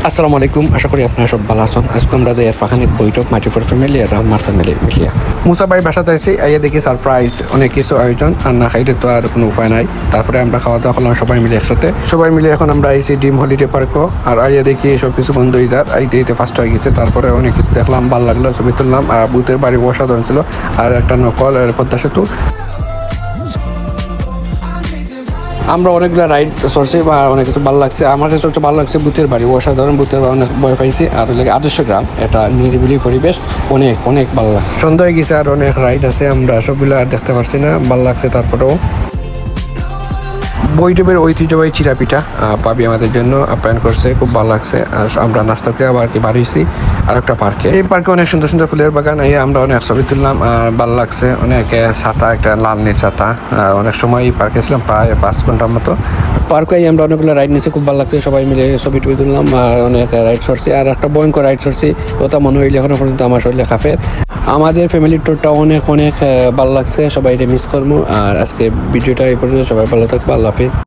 আসসালামু আলাইকুম, আশা করি আপনারা সব ভালো আছেন। আজকে আমরা ফাঁকানিক বৈঠক মাটিফোর ফ্যামিলি আর আমার ফ্যামিলি মিলিয়া মুসা ভাই বাসাতে আছি। আইয়া দেখি সারপ্রাইজ অনেক কিছু আয়োজন, আর না খাইলে তো আর কোনো উপায় নাই। তারপরে আমরা খাওয়া দাওয়া করলাম সবাই মিলে একসাথে। সবাই মিলে এখন আমরা আইছি ডিম হলিডে পার্কও। আর আইয়া দেখি সব কিছু বন্ধ হয়ে যার আইতে ফার্স্ট হয়ে গেছে। তারপরে অনেক কিছু দেখলাম, ভালো লাগলো, ছবি তুললাম। আর বুথের বাড়ি অসাধারণ ছিল, আর একটা নকল পদ্মা সেতু। আমরা অনেকগুলো রাইড চড়ছি বা অনেক কিছু ভালো লাগছে। আমার কাছে সবচেয়ে ভালো লাগছে বুথের বাড়ি, অসাধারণ। বুথের অনেক ভয় পাইছি। আর আদর্শ গ্রাম, এটা নিরিবিলি পরিবেশ, অনেক অনেক ভালো লাগছে। সন্ধ্যা হয়ে গেছে আর অনেক রাইড আছে, আমরা সবগুলো আর দেখতে পারছি না, ভালো লাগছে। তারপরেও বৈঠবের ঐতিহ্যবাহী চিরা পিঠা পাবি আমাদের জন্য আপ্যায়ন করছে, খুব ভালো লাগছে। আর আমরা নাস্তা করে আবার কি বাড়িয়েছি আর একটা পার্কে। এই পার্কে অনেক সুন্দর সুন্দর ফুলের বাগান, এই আমরা অনেক ছবি তুললাম, ভালো লাগছে। অনেক ছাতা, একটা লাল নীল ছাতা। অনেক সময় এই পার্কে ছিলাম প্রায় 5 ঘন্টার মতো। পার্কে আমরা অনেকগুলো রাইড নিয়েছি, খুব ভালো লাগছে। সবাই মিলে ছবি টবি তুললাম, অনেক রাইড সরছি। আর একটা ভয়ঙ্কর রাইড সরছি, কথা মনে হইলে এখনো পর্যন্ত আমার শরীরে কাফের। আমাদের ফ্যামিলির ট্যুরটা অনেক অনেক ভালো লাগছে, সবাই মিস করবো। আর আজকে ভিডিওটা এই পর্যন্ত, সবাই ভালো থাকবো, আল্লাহ হাফিজ।